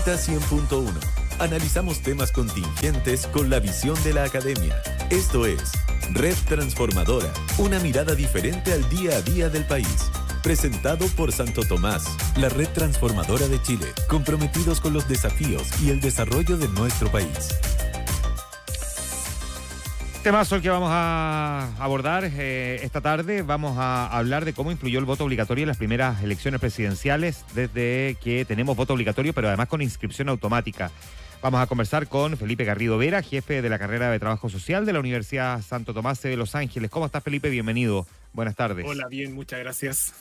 Vista 100.1. Analizamos temas contingentes con la visión de la academia. Esto es Red Transformadora, una mirada diferente al día a día del país. Presentado por Santo Tomás, la red transformadora de Chile, comprometidos con los desafíos y el desarrollo de nuestro país. Temazo el que vamos a abordar esta tarde. Vamos a hablar de cómo influyó el voto obligatorio en las primeras elecciones presidenciales desde que tenemos voto obligatorio, pero además con inscripción automática. Vamos a conversar con Felipe Garrido Vera, jefe de la carrera de Trabajo Social de la Universidad Santo Tomás de Los Ángeles. ¿Cómo estás, Felipe? Bienvenido. Buenas tardes. Hola, bien, muchas gracias.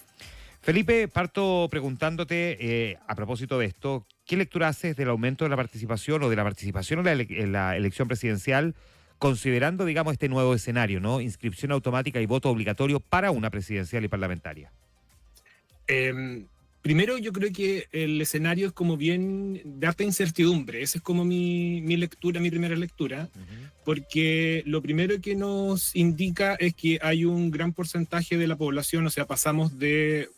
Felipe, parto preguntándote, a propósito de esto, ¿qué lectura haces del aumento de la participación o de la participación en la elección presidencial, considerando, digamos, este nuevo escenario, ¿no? Inscripción automática y voto obligatorio para una presidencial y parlamentaria? Primero, yo creo que el escenario es como bien de harta incertidumbre. Esa es como mi lectura, mi primera lectura, porque lo primero que nos indica es que hay un gran porcentaje de la población, o sea, pasamos de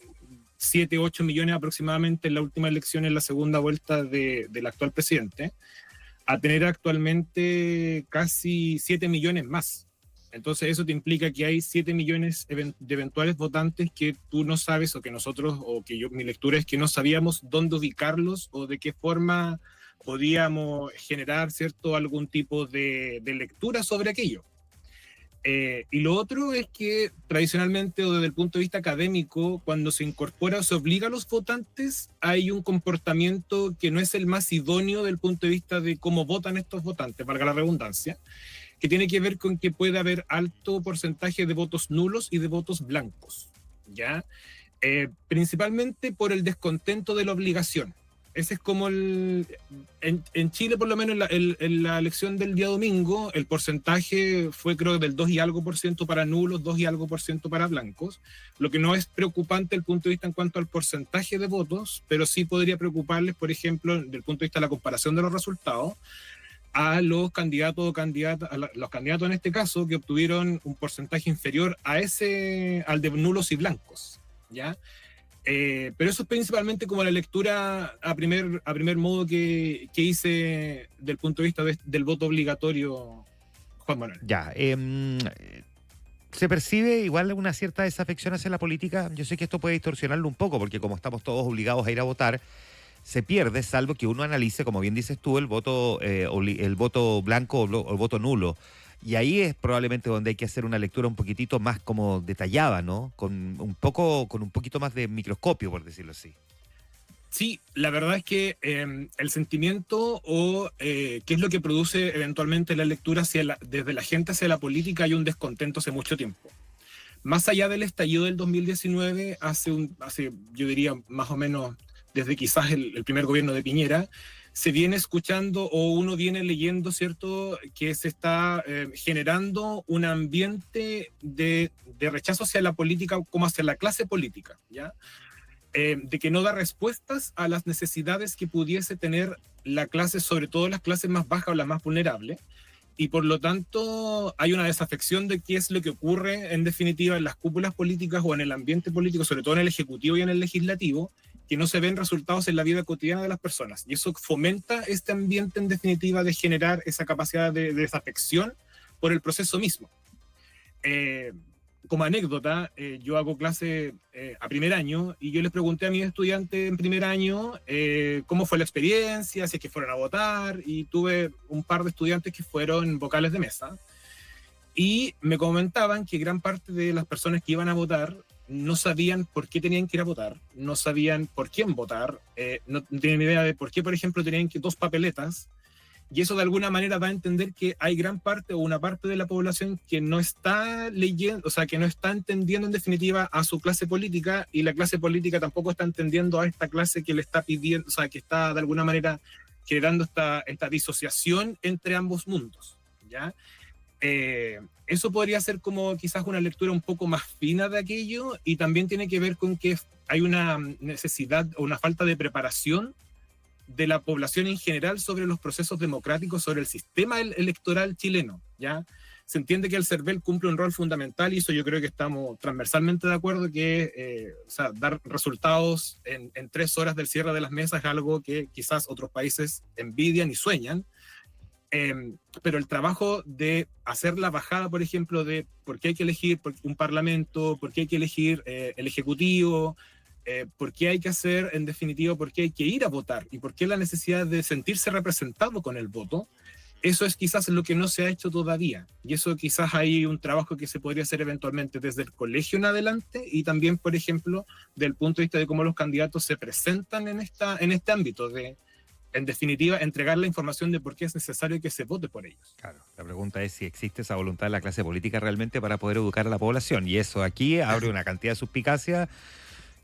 7, 8 millones aproximadamente en la última elección, en la segunda vuelta del actual presidente, a tener actualmente casi 7 millones más. Entonces eso te implica que hay 7 millones de eventuales votantes que tú no sabes, o que nosotros, o que yo, mi lectura es que no sabíamos dónde ubicarlos o de qué forma podíamos generar, ¿cierto?, algún tipo de lectura sobre aquello. Y lo otro es que tradicionalmente, o desde el punto de vista académico, cuando se incorpora o se obliga a los votantes, hay un comportamiento que no es el más idóneo del punto de vista de cómo votan estos votantes, valga la redundancia, que tiene que ver con que puede haber alto porcentaje de votos nulos y de votos blancos, ¿ya? Principalmente por el descontento de la obligación. Ese es como en Chile, por lo menos en la elección del día domingo, el porcentaje fue, creo, del 2 y algo por ciento para nulos, 2 y algo por ciento para blancos, lo que no es preocupante desde el punto de vista en cuanto al porcentaje de votos, pero sí podría preocuparles, por ejemplo, desde el punto de vista de la comparación de los resultados, a los candidatos o candidatas, los candidatos en este caso, que obtuvieron un porcentaje inferior a al de nulos y blancos, ¿ya? Pero eso es principalmente como la lectura a primer modo que hice del punto de vista del voto obligatorio, Juan Manuel. Ya, ¿se percibe igual una cierta desafección hacia la política? Yo sé que esto puede distorsionarlo un poco, porque como estamos todos obligados a ir a votar, se pierde, salvo que uno analice, como bien dices tú, el voto blanco o el voto nulo. Y ahí es probablemente donde hay que hacer una lectura un poquitito más como detallada, ¿no? Con un poquito más de microscopio, por decirlo así. Sí, la verdad es que el sentimiento o qué es lo que produce eventualmente la lectura desde la gente hacia la política, hay un descontento hace mucho tiempo. Más allá del estallido del 2019, hace yo diría más o menos desde quizás el primer gobierno de Piñera, se viene escuchando o uno viene leyendo, ¿cierto?, que se está generando un ambiente de rechazo hacia la política como hacia la clase política, ¿ya? De que no da respuestas a las necesidades que pudiese tener la clase, sobre todo las clases más bajas o las más vulnerables, y por lo tanto hay una desafección de qué es lo que ocurre en definitiva en las cúpulas políticas o en el ambiente político, sobre todo en el Ejecutivo y en el Legislativo, que no se ven resultados en la vida cotidiana de las personas. Y eso fomenta este ambiente, en definitiva, de generar esa capacidad de desafección por el proceso mismo. Como anécdota, yo hago clase a primer año y yo les pregunté a mis estudiantes en primer año cómo fue la experiencia, si es que fueron a votar, y tuve un par de estudiantes que fueron vocales de mesa y me comentaban que gran parte de las personas que iban a votar no sabían por qué tenían que ir a votar, no sabían por quién votar, no tenían idea de por qué, por ejemplo, tenían que 2 papeletas, y eso de alguna manera da a entender que hay gran parte o una parte de la población que no está leyendo, o sea, que no está entendiendo en definitiva a su clase política, y la clase política tampoco está entendiendo a esta clase que le está pidiendo, o sea, que está de alguna manera generando esta disociación entre ambos mundos, ¿ya? Eso podría ser como quizás una lectura un poco más fina de aquello, y también tiene que ver con que hay una necesidad o una falta de preparación de la población en general sobre los procesos democráticos, sobre el sistema electoral chileno, ¿ya? Se entiende que el CERVEL cumple un rol fundamental y eso yo creo que estamos transversalmente de acuerdo que o sea, dar resultados en 3 horas del cierre de las mesas es algo que quizás otros países envidian y sueñan. Pero el trabajo de hacer la bajada, por ejemplo, de por qué hay que elegir un parlamento, por qué hay que elegir el ejecutivo, por qué hay que hacer, en definitiva, por qué hay que ir a votar y por qué la necesidad de sentirse representado con el voto, eso es quizás lo que no se ha hecho todavía. Y eso quizás hay un trabajo que se podría hacer eventualmente desde el colegio en adelante y también, por ejemplo, del punto de vista de cómo los candidatos se presentan en este ámbito de, en definitiva, entregar la información de por qué es necesario que se vote por ellos. Claro, la pregunta es si existe esa voluntad de la clase política realmente para poder educar a la población. Y eso aquí abre una cantidad de suspicacia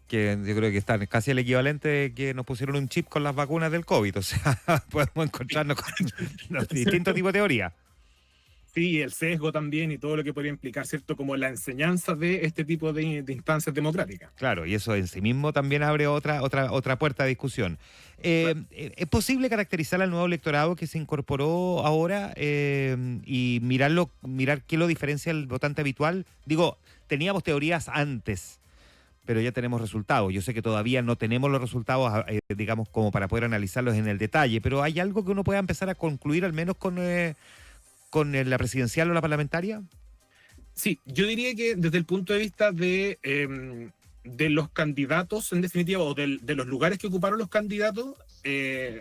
que yo creo que está casi el equivalente de que nos pusieron un chip con las vacunas del COVID. O sea, podemos encontrarnos con los distintos tipos de teorías. Sí, el sesgo también y todo lo que podría implicar, ¿cierto? Como la enseñanza de este tipo de instancias democráticas. Claro, y eso en sí mismo también abre otra puerta de discusión. ¿Es posible caracterizar al nuevo electorado que se incorporó ahora y mirar qué lo diferencia del votante habitual? Digo, teníamos teorías antes, pero ya tenemos resultados. Yo sé que todavía no tenemos los resultados, digamos, como para poder analizarlos en el detalle, pero ¿hay algo que uno pueda empezar a concluir al menos con la presidencial o la parlamentaria? Sí, yo diría que desde el punto de vista de los candidatos, en definitiva, o de los lugares que ocuparon los candidatos,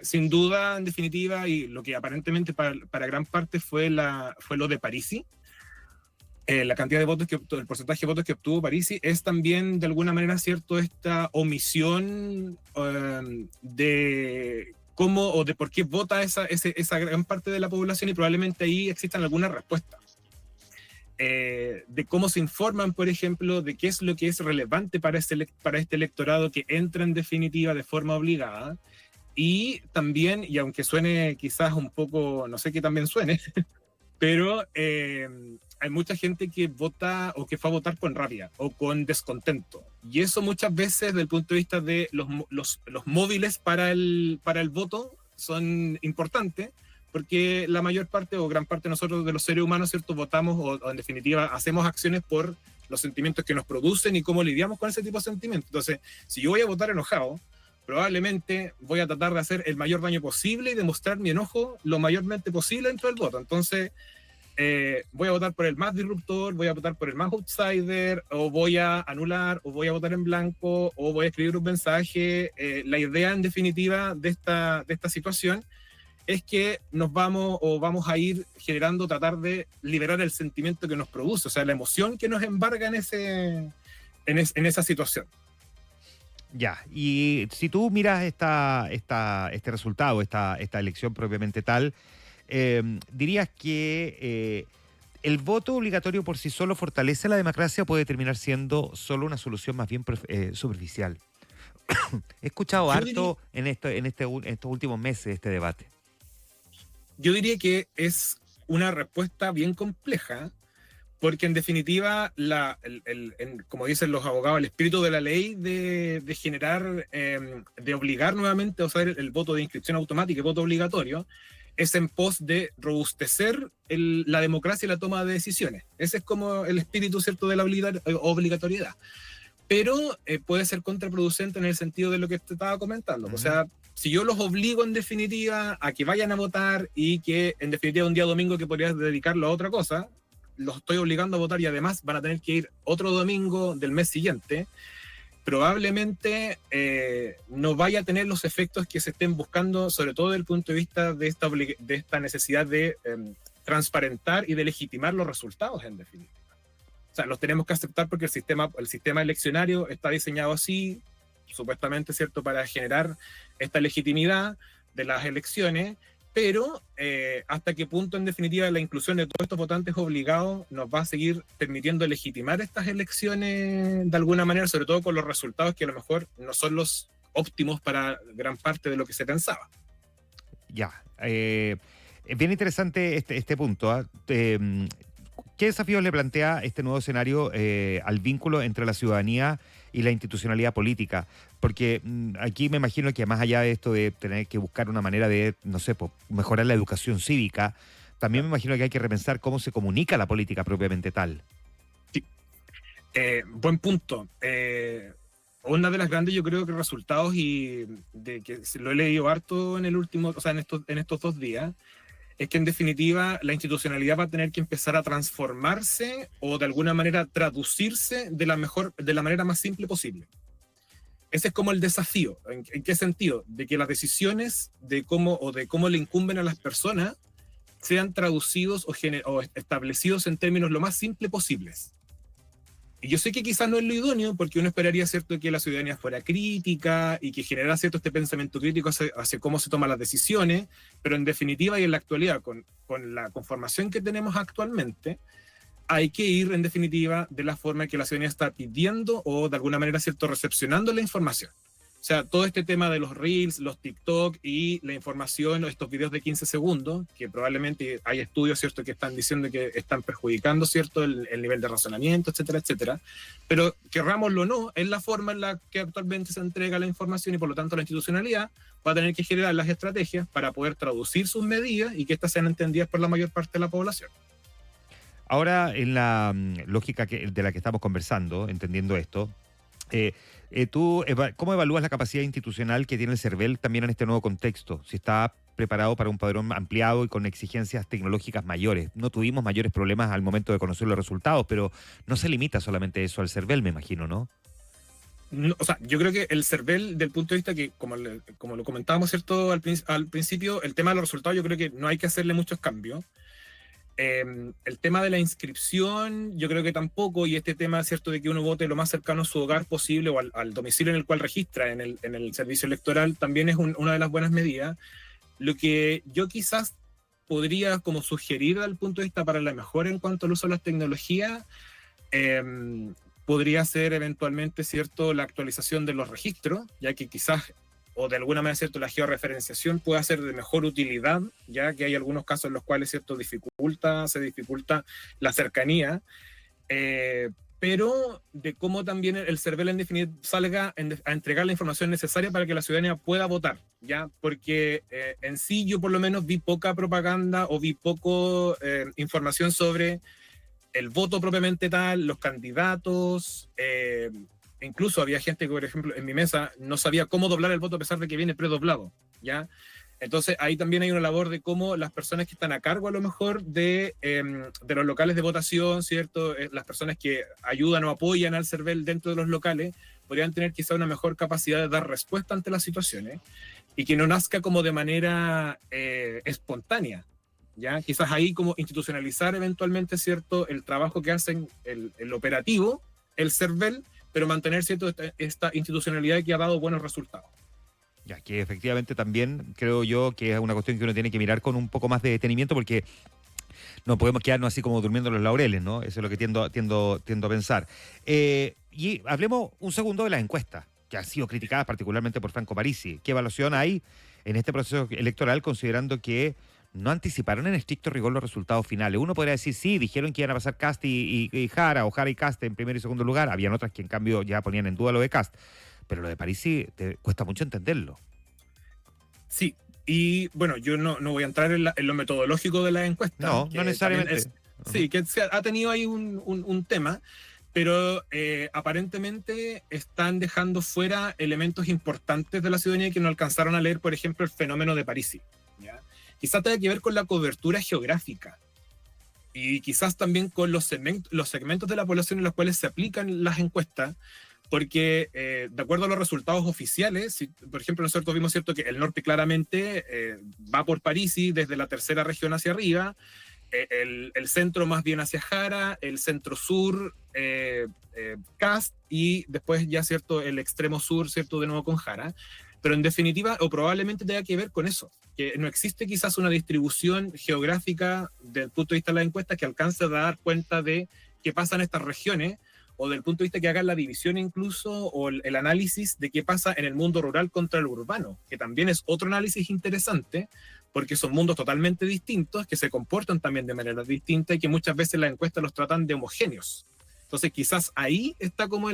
sin duda, en definitiva, y lo que aparentemente para gran parte fue lo de Parisi, la cantidad de votos el porcentaje de votos que obtuvo Parisi es también de alguna manera cierto esta omisión de cómo o de por qué vota esa gran parte de la población y probablemente ahí existan algunas respuestas. De cómo se informan, por ejemplo, de qué es lo que es relevante para este electorado que entra en definitiva de forma obligada y también, y aunque suene quizás un poco, no sé qué también suene, pero hay mucha gente que vota o que fue a votar con rabia o con descontento. Y eso muchas veces, desde el punto de vista de los móviles para el voto, son importantes, porque la mayor parte o gran parte de nosotros, de los seres humanos, ¿cierto?, votamos o en definitiva hacemos acciones por los sentimientos que nos producen y cómo lidiamos con ese tipo de sentimientos. Entonces, si yo voy a votar enojado, probablemente voy a tratar de hacer el mayor daño posible y demostrar mi enojo lo mayormente posible dentro del voto. Entonces, voy a votar por el más disruptor, voy a votar por el más outsider, o voy a anular, o voy a votar en blanco, o voy a escribir un mensaje. La idea, en definitiva, de esta situación es que vamos a ir generando, tratar de liberar el sentimiento que nos produce, o sea, la emoción que nos embarga en esa situación. Ya, y si tú miras este resultado, esta elección propiamente tal, dirías que el voto obligatorio por sí solo fortalece la democracia o puede terminar siendo solo una solución más bien superficial. He escuchado harto en estos últimos meses este debate. Yo diría que es una respuesta bien compleja, porque en definitiva, como dicen los abogados, el espíritu de la ley de generar, de obligar nuevamente a usar el voto de inscripción automática y voto obligatorio, es en pos de robustecer la democracia y la toma de decisiones. Ese es como el espíritu, ¿cierto?, de la obligatoriedad. Pero puede ser contraproducente en el sentido de lo que te estaba comentando. O sea, si yo los obligo en definitiva a que vayan a votar y que en definitiva un día domingo que podrías dedicarlo a otra cosa, los estoy obligando a votar y además van a tener que ir otro domingo del mes siguiente, probablemente no vaya a tener los efectos que se estén buscando, sobre todo desde el punto de vista de esta necesidad de transparentar y de legitimar los resultados, en definitiva. O sea, los tenemos que aceptar porque el sistema eleccionario está diseñado así, supuestamente, ¿cierto?, para generar esta legitimidad de las elecciones, pero hasta qué punto, en definitiva, la inclusión de todos estos votantes obligados nos va a seguir permitiendo legitimar estas elecciones de alguna manera, sobre todo con los resultados que a lo mejor no son los óptimos para gran parte de lo que se pensaba. Ya, es bien interesante este punto, ¿eh? ¿Qué desafíos le plantea este nuevo escenario al vínculo entre la ciudadanía y la institucionalidad política? Porque aquí me imagino que más allá de esto de tener que buscar una manera de, no sé, pues, mejorar la educación cívica, también me imagino que hay que repensar cómo se comunica la política propiamente tal. Sí. Buen punto. Una de las grandes, yo creo que resultados, y de que lo he leído harto en el último, o sea, en estos 2 días, es que en definitiva la institucionalidad va a tener que empezar a transformarse o de alguna manera traducirse de la manera más simple posible. Ese es como el desafío. ¿En qué sentido? De que las decisiones de cómo le incumben a las personas sean traducidos o establecidos en términos lo más simple posibles. Y yo sé que quizás no es lo idóneo, porque uno esperaría, ¿cierto?, que la ciudadanía fuera crítica y que generara, ¿cierto?, este pensamiento crítico hacia cómo se toman las decisiones, pero en definitiva y en la actualidad, con la conformación que tenemos actualmente, hay que ir, en definitiva, de la forma que la ciudadanía está pidiendo o, de alguna manera, ¿cierto?, recepcionando la información. O sea, todo este tema de los Reels, los TikTok y la información o estos videos de 15 segundos, que probablemente hay estudios, ¿cierto?, que están diciendo que están perjudicando, ¿cierto?, el nivel de razonamiento, etcétera, etcétera. Pero, querrámoslo o no, es la forma en la que actualmente se entrega la información y, por lo tanto, la institucionalidad va a tener que generar las estrategias para poder traducir sus medidas y que éstas sean entendidas por la mayor parte de la población. Ahora, en la lógica de la que estamos conversando, entendiendo esto, ¿cómo evalúas la capacidad institucional que tiene el CERVEL también en este nuevo contexto? Si está preparado para un padrón ampliado y con exigencias tecnológicas mayores. No tuvimos mayores problemas al momento de conocer los resultados, pero no se limita solamente eso al CERVEL, me imagino, ¿no? No, o sea, yo creo que el CERVEL, del punto de vista que, como lo comentábamos, ¿cierto?, al principio, el tema de los resultados, yo creo que no hay que hacerle muchos cambios. El tema de la inscripción, yo creo que tampoco, y este tema, ¿cierto?, de que uno vote lo más cercano a su hogar posible o al domicilio en el cual registra en el servicio electoral, también es una de las buenas medidas. Lo que yo quizás podría como sugerir al punto de vista para la mejora en cuanto al uso de las tecnologías, podría ser eventualmente, ¿cierto?, la actualización de los registros, ya que quizás, o de alguna manera, ¿cierto?, la georreferenciación puede ser de mejor utilidad, ya que hay algunos casos en los cuales, ¿cierto?, se dificulta la cercanía, pero de cómo también el CERVEL en definitiva salga a entregar la información necesaria para que la ciudadanía pueda votar, ya, porque en sí yo por lo menos vi poca propaganda o vi poco información sobre el voto propiamente tal, los candidatos. Incluso había gente que, por ejemplo, en mi mesa no sabía cómo doblar el voto a pesar de que viene predoblado, ¿ya? Entonces ahí también hay una labor de cómo las personas que están a cargo a lo mejor de los locales de votación, ¿cierto? Las personas que ayudan o apoyan al CERVEL dentro de los locales podrían tener quizá una mejor capacidad de dar respuesta ante las situaciones y que no nazca como de manera espontánea, ¿ya? Quizás ahí como institucionalizar eventualmente, ¿cierto?, el trabajo que hacen el operativo, el CERVEL, pero mantener, ¿cierto?, esta institucionalidad que ha dado buenos resultados. Ya, que efectivamente también creo yo que es una cuestión que uno tiene que mirar con un poco más de detenimiento porque no podemos quedarnos así como durmiendo en los laureles, ¿no? Eso es lo que tiendo a pensar. Y hablemos un segundo de las encuestas, que han sido criticadas particularmente por Franco Parisi. ¿Qué evaluación hay en este proceso electoral considerando que no anticiparon en estricto rigor los resultados finales? Uno podría decir, sí, dijeron que iban a pasar Kast y Jara, o Jara y Kast en primer y segundo lugar. Habían otras que en cambio ya ponían en duda lo de Kast. Pero lo de Parisi te cuesta mucho entenderlo. Sí, y bueno, yo no voy a entrar en lo metodológico de la encuesta. No necesariamente. Sí, que ha tenido ahí un tema, pero aparentemente están dejando fuera elementos importantes de la ciudadanía que no alcanzaron a leer, por ejemplo, el fenómeno de Parisi, ¿ya? Quizás tenga que ver con la cobertura geográfica y quizás también con los segmentos de la población en los cuales se aplican las encuestas, porque de acuerdo a los resultados oficiales, por ejemplo, nosotros vimos, ¿cierto?, que el norte claramente va por Parisi desde la tercera región hacia arriba, el centro más bien hacia Jara, el centro sur Kast y después ya, ¿cierto?, el extremo sur, ¿cierto?, de nuevo con Jara. Pero en definitiva, o probablemente tenga que ver con eso, que no existe quizás una distribución geográfica desde el punto de vista de la encuesta que alcance a dar cuenta de qué pasa en estas regiones, o del punto de vista que hagan la división incluso, o el análisis de qué pasa en el mundo rural contra el urbano, que también es otro análisis interesante, porque son mundos totalmente distintos, que se comportan también de manera distinta y que muchas veces las encuestas los tratan de homogéneos. Entonces quizás ahí está como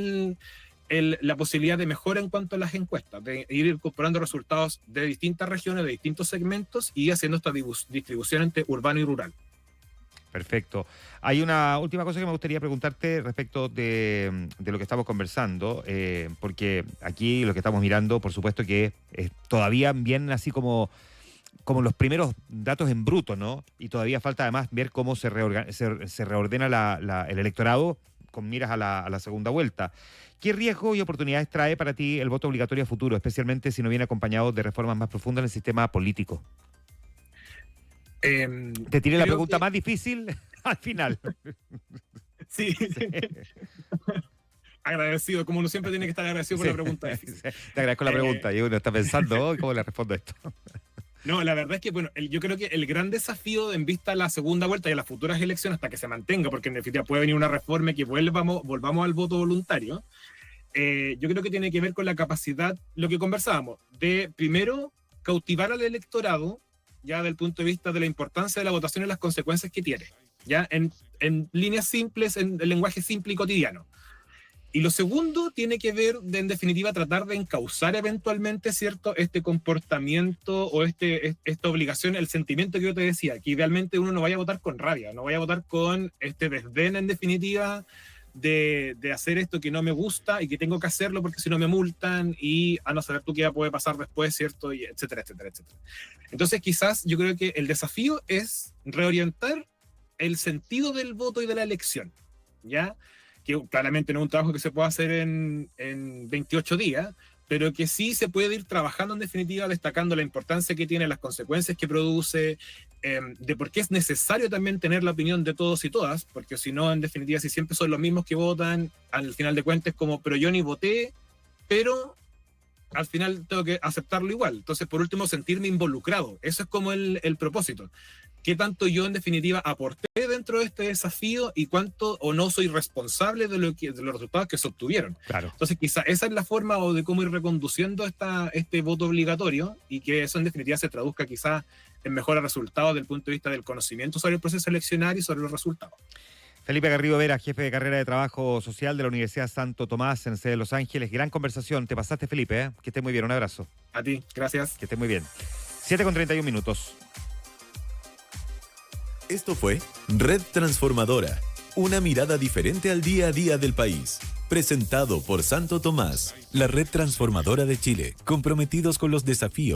la posibilidad de mejora en cuanto a las encuestas, de ir incorporando resultados de distintas regiones, de distintos segmentos y haciendo esta distribución entre urbano y rural. Perfecto. Hay una última cosa que me gustaría preguntarte respecto de lo que estamos conversando, porque aquí lo que estamos mirando, por supuesto que es todavía bien así como los primeros datos en bruto, ¿no? Y todavía falta además ver cómo se reordena el electorado con miras a la segunda vuelta. ¿Qué riesgos y oportunidades trae para ti el voto obligatorio a futuro, especialmente si no viene acompañado de reformas más profundas en el sistema político? Te tiré la pregunta más difícil al final. Sí. Agradecido, como uno siempre tiene que estar agradecido por la pregunta difícil. Te agradezco la pregunta y uno está pensando, ¿cómo le respondo esto? No, la verdad es que, bueno, yo creo que el gran desafío en vista a la segunda vuelta y a las futuras elecciones, hasta que se mantenga, porque en definitiva puede venir una reforma y que volvamos al voto voluntario, yo creo que tiene que ver con la capacidad, lo que conversábamos, de primero cautivar al electorado, ya desde el punto de vista de la importancia de la votación y las consecuencias que tiene, ya en líneas simples, en el lenguaje simple y cotidiano. Y lo segundo tiene que ver, en definitiva, tratar de encauzar eventualmente, ¿cierto?, este comportamiento o esta obligación, el sentimiento que yo te decía, que idealmente uno no vaya a votar con rabia, no vaya a votar con este desdén, en definitiva, de hacer esto que no me gusta y que tengo que hacerlo porque si no me multan y a no saber tú qué puede pasar después, ¿cierto?, y etcétera, etcétera, etcétera. Entonces, quizás yo creo que el desafío es reorientar el sentido del voto y de la elección, ¿ya?, que claramente no es un trabajo que se pueda hacer en 28 días, pero que sí se puede ir trabajando en definitiva, destacando la importancia que tiene, las consecuencias que produce, de por qué es necesario también tener la opinión de todos y todas, porque si no, en definitiva, si siempre son los mismos que votan, al final de cuentas es como, pero yo ni voté, pero al final tengo que aceptarlo igual. Entonces, por último, sentirme involucrado. Eso es como el propósito. ¿Qué tanto yo, en definitiva, aporté dentro de este desafío y cuánto o no soy responsable de los resultados que se obtuvieron? Claro. Entonces, quizá esa es la forma o de cómo ir reconduciendo este voto obligatorio y que eso, en definitiva, se traduzca quizá en mejores resultados desde el punto de vista del conocimiento sobre el proceso eleccionario y sobre los resultados. Felipe Garrido Vera, jefe de carrera de Trabajo Social de la Universidad Santo Tomás en sede de Los Ángeles. Gran conversación. Te pasaste, Felipe, ¿eh? Que estés muy bien. Un abrazo. A ti. Gracias. Que estés muy bien. 7:31. Esto fue Red Transformadora, una mirada diferente al día a día del país. Presentado por Santo Tomás, la red transformadora de Chile, comprometidos con los desafíos